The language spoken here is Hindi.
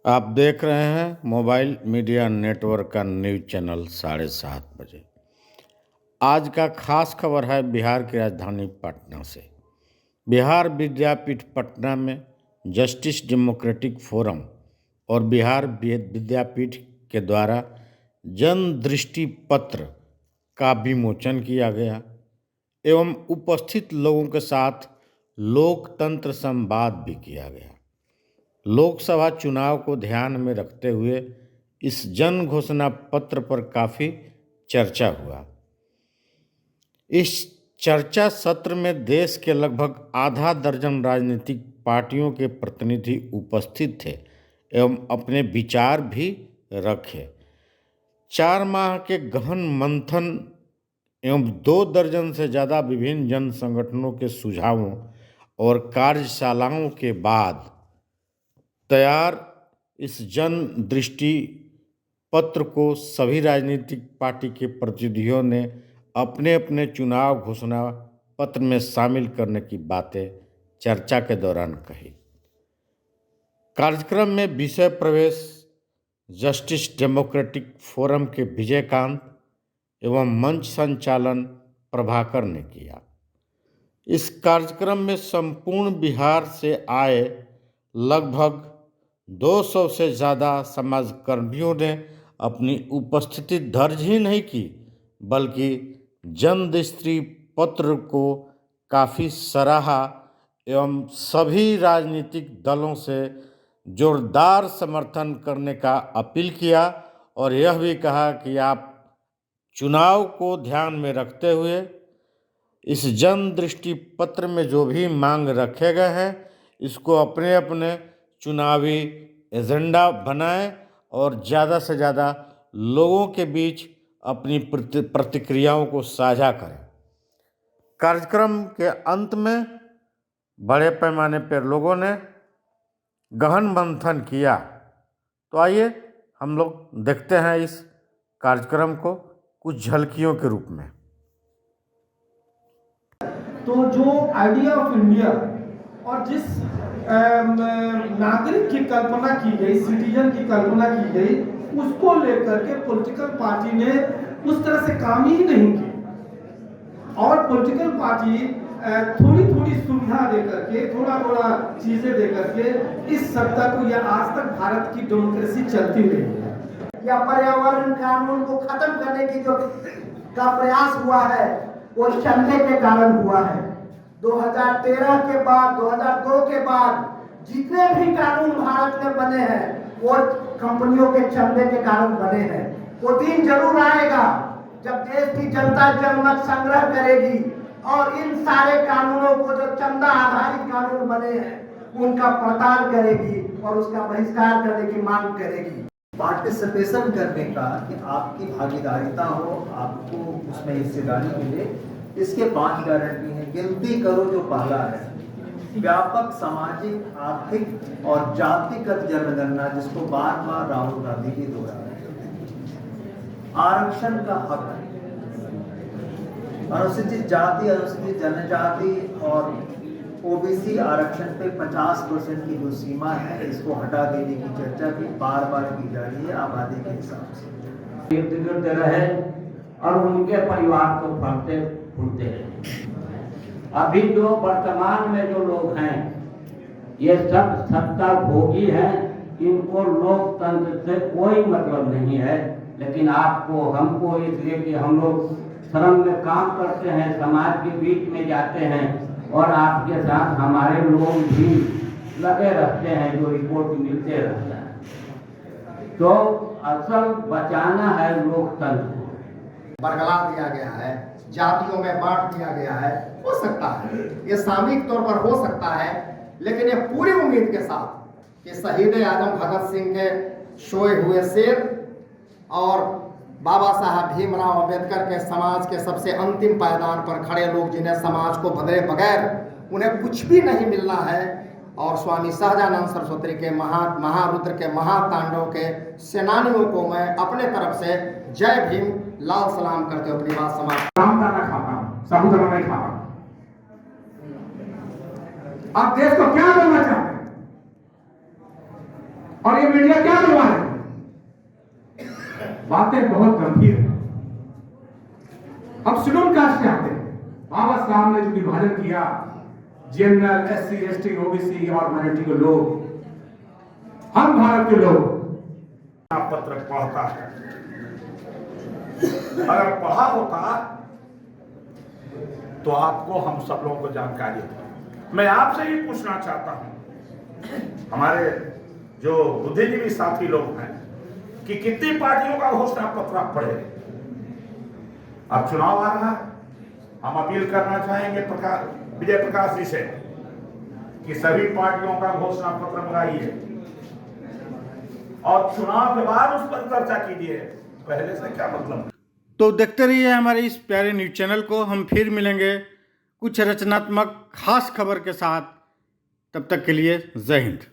आप देख रहे हैं मोबाइल मीडिया नेटवर्क का न्यूज चैनल 7:30 बजे। आज का खास खबर है बिहार की राजधानी पटना से। बिहार विद्यापीठ पटना में जस्टिस डेमोक्रेटिक फोरम और बिहार विद्यापीठ के द्वारा जन दृष्टि पत्र का विमोचन किया गया एवं उपस्थित लोगों के साथ लोकतंत्र संवाद भी किया गया। लोकसभा चुनाव को ध्यान में रखते हुए इस जन घोषणा पत्र पर काफ़ी चर्चा हुआ। इस चर्चा सत्र में देश के लगभग आधा दर्जन राजनीतिक पार्टियों के प्रतिनिधि उपस्थित थे एवं अपने विचार भी रखे। 4 माह के गहन मंथन एवं 2 दर्जन से ज़्यादा विभिन्न जन संगठनों के सुझावों और कार्यशालाओं के बाद तैयार इस जन दृष्टि पत्र को सभी राजनीतिक पार्टी के प्रतिनिधियों ने अपने अपने चुनाव घोषणा पत्र में शामिल करने की बातें चर्चा के दौरान कही। कार्यक्रम में विषय प्रवेश जस्टिस डेमोक्रेटिक फोरम के विजयकांत एवं मंच संचालन प्रभाकर ने किया। इस कार्यक्रम में संपूर्ण बिहार से आए लगभग 200 से ज़्यादा समाजकर्मियों ने अपनी उपस्थिति दर्ज ही नहीं की, बल्कि जन दृष्टि पत्र को काफ़ी सराहा एवं सभी राजनीतिक दलों से जोरदार समर्थन करने का अपील किया और यह भी कहा कि आप चुनाव को ध्यान में रखते हुए इस जन दृष्टि पत्र में जो भी मांग रखे गए हैं इसको अपने अपने चुनावी एजेंडा बनाएं और ज़्यादा से ज़्यादा लोगों के बीच अपनी प्रतिक्रियाओं को साझा करें। कार्यक्रम के अंत में बड़े पैमाने पर लोगों ने गहन मंथन किया। तो आइए हम लोग देखते हैं इस कार्यक्रम को कुछ झलकियों के रूप में। तो जो आइडिया ऑफ इंडिया और जिस नागरिक की कल्पना की गई, सिटीजन की कल्पना की गई, उसको लेकर के पॉलिटिकल पार्टी ने उस तरह से काम ही नहीं किया। और पॉलिटिकल पार्टी थोड़ी थोड़ी सुविधा देकर के, थोड़ा थोड़ा चीजें देकर के इस सत्ता को, या आज तक भारत की डेमोक्रेसी चलती रही है। या पर्यावरण कानून को खत्म करने की जो का प्रयास हुआ है वो चंदे के कारण हुआ है। 2013 के बाद, 2002 के बाद जितने भी कानून भारत में बने हैं वो कंपनियों के चंदे के कारण बने हैं। वो दिन जरूर आएगा जब देश की जनता जनमत संग्रह करेगी और इन सारे कानूनों को, जो चंदा आधारित कानून बने हैं, उनका पड़ताल करेगी और उसका बहिष्कार करने की मांग करेगी। पार्टिसिपेशन करने का, कि आपकी भागीदारिता हो, आपको उसमें हिस्सेदारी मिले, इसके 5 गारंटी हैं। गिनती करो जो पहला है, व्यापक सामाजिक, आर्थिक और जातिगत जनगणना, जिसको बार बार राहुल गांधी जी दोहरा रहे हैं। आरक्षण का हक, अनुसूचित जाति, अनुसूचित जनजाति और ओबीसी आरक्षण पे 50% की जो सीमा है, इसको हटा देने की चर्चा भी बार बार की जा रही है आबादी के हिसाब से। इर्द गिर्द रहे और उनके परिवार को फलते फूलते रहे। अभी जो वर्तमान में जो लोग हैं ये सब सत्ता भोगी हैं, इनको लोकतंत्र से कोई मतलब नहीं है। लेकिन आपको, हमको, इसलिए कि हम लोग श्रम में काम करते हैं, समाज के बीच में जाते हैं और आपके साथ हमारे लोग भी लगे रहते हैं, जो रिपोर्ट मिलते रहता है। तो असल बचाना है लोकतंत्र को। बरगला दिया गया है, जातियों में बांट दिया गया है, हो सकता है ये सामूहिक तौर पर हो सकता है, लेकिन ये पूरी उम्मीद के साथ कि शहीद आजम भगत सिंह के सोए हुए शेर और बाबा साहब भीमराव अंबेडकर के समाज के सबसे अंतिम पायदान पर खड़े लोग, जिन्हें समाज को बदले बगैर उन्हें कुछ भी नहीं मिलना है, और स्वामी सहजानंद सरस्वती के महारुद्र के महातांडव के सेनानियों को मैं अपने तरफ से जय भीम, लाल सलाम करते हुए अपनी बात समाप्त। काम करना खाता हूं, साबुदाना नहीं खाता। आप देश को क्या देना चाहते हैं? और ये मीडिया क्या करवा रहे हैं? बातें बहुत गंभीर है। अब शेड्यूल कास्ट के आते हैं। बाबा साहब ने जो विभाजन किया, जनरल, SC, ST, OBC और माइनॉरिटी के लोग, हम भारत के लोग पत्र पढ़ता है। अगर पढ़ा होता तो आपको हम सब लोगों को जानकारी होती। मैं आपसे ही पूछना चाहता हूं, हमारे जो बुद्धिजीवी साथी लोग हैं, कि कितनी पार्टियों का घोषणा पत्र आप पढ़े? अब चुनाव आ रहा है, हम अपील करना चाहेंगे विजय प्रकाश जी से कि सभी पार्टियों का घोषणा पत्र मंगाइए और चुनाव के बाद उस पर चर्चा कीजिए। पहले से क्या मतलब? तो देखते रहिए हमारे इस प्यारे न्यूज़ चैनल को। हम फिर मिलेंगे कुछ रचनात्मक खास खबर के साथ। तब तक के लिए जय हिंद।